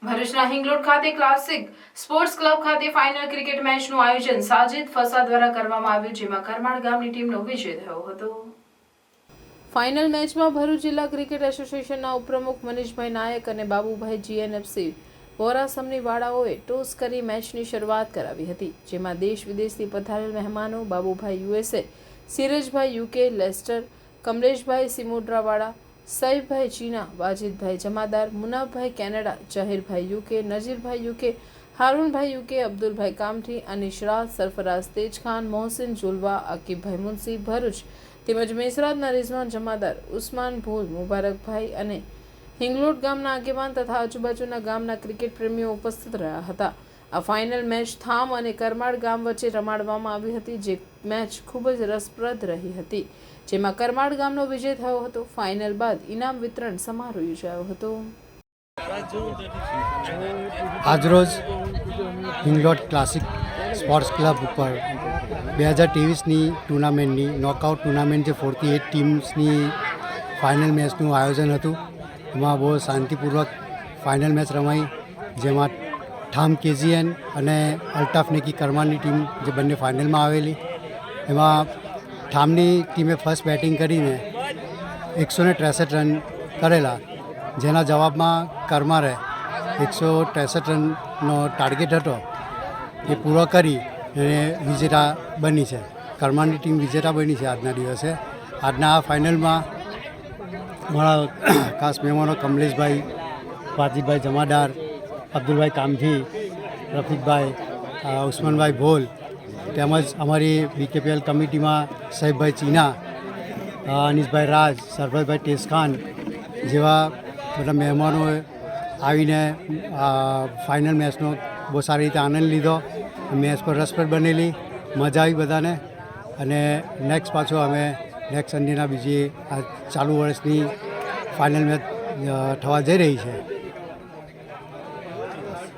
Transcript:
ભરૂચના હિંગલોડ ખાતે classic sports club ખાતે ફાઇનલ ક્રિકેટ મેચનું આયોજન સાજિદ ફસા દ્વારા કરવામાં આવ્યું, જેમાં કરમાળ ગામની ટીમનો વિજય થયો હતો. ફાઇનલ મેચમાં ભરૂચ જિલ્લા ક્રિકેટ એસોસિએશનના ઉપપ્રમુખ મનીષભાઈ નાયક અને બાબુભાઈ જીએનએફસી વોરાસમની વાળાઓએ ટોસ કરી મેચની શરૂઆત કરાવી હતી, જેમાં દેશ વિદેશથી પધારેલ મહેમાનો બાબુભાઈ યુએસએ, સિરજભાઈ યુકે લેસ્ટર, કમલેશભાઈ સિમોડરાવાળા, સૈફભાઈ ચીના, વાજીદભાઈ જમાદાર, મુનાફભાઈ કેનેડા, જહીરભાઈ યુકે, નજીરભાઈ યુકે, હારૂનભાઈ યુકે, અબ્દુલભાઈ કામઠી, અનિશરાત, સરફરાઝ તેજખાન, મોહસિન જુલવા, અકીબભાઈ મુનસી ભરૂચ તેમજ મેસરાતના રિઝવાન જમાદાર, ઉસ્માન ભૂલ, મુબારકભાઈ અને હિંગલોડ ગામના આગેવાન તથા આજુબાજુના ગામના ક્રિકેટ પ્રેમીઓ ઉપસ્થિત રહ્યા હતા. આ ફાઇનલ મેચ થામ અને કરમાળ ગામ વચ્ચે રમાડવામાં આવી હતી, જે મેચ ખૂબ જ રસપ્રદ રહી હતી, જેમાં કરમાળ ગામનો વિજય થયો હતો. ફાઇનલ બાદ ઇનામ વિતરણ સમારોહ યોજાયો હતો. આજરોજ હિંગલોડ ક્લાસિક સ્પોર્ટ્સ ક્લબ ઉપર 2023ની ટુર્નામેન્ટની નોકઆઉટ ટુર્નામેન્ટ જે 48 ટીમ્સની ફાઇનલ મેચનું આયોજન હતું. એમાં બહુ શાંતિપૂર્વક ફાઇનલ મેચ રમાઈ, જેમાં ઠામ કેજીએન અને અલ્ટાફ નેકી કરમાળની ટીમ જે બંને ફાઇનલમાં આવેલી. એમાં ઠામની ટીમે ફર્સ્ટ બેટિંગ કરીને 163 રન કરેલા, જેના જવાબમાં કરમાળે 163 રનનો ટાર્ગેટ હતો એ પૂરો કરી અને વિજેતા બની છે. કરમાળની ટીમ વિજેતા બની છે આજના દિવસે. આજના આ ફાઇનલમાં મારા ખાસ મહેમાનો કમલેશભાઈ, વાજીદભાઈ જમાદાર, અબ્દુલભાઈ કામઠી, રફીકભાઈ, ઉસ્માનભાઈ ભોલ, તેમજ અમારી બીકેપીએલ કમિટીમાં સૈફભાઈ ચીના, અનીસભાઈ રાજ, સરફરાઝભાઈ તેજખાન જેવા બધા મહેમાનોએ આવીને ફાઇનલ મેચનો બહુ સારી રીતે આનંદ લીધો. મેચ પર રસપ્રદ બનેલી, મજા આવી બધાને. અને નેક્સ્ટ પાછો અમે નેક્સ્ટ સન્ડેના બીજી ચાલુ વર્ષની ફાઇનલ મેચ થવા જઈ રહી છે.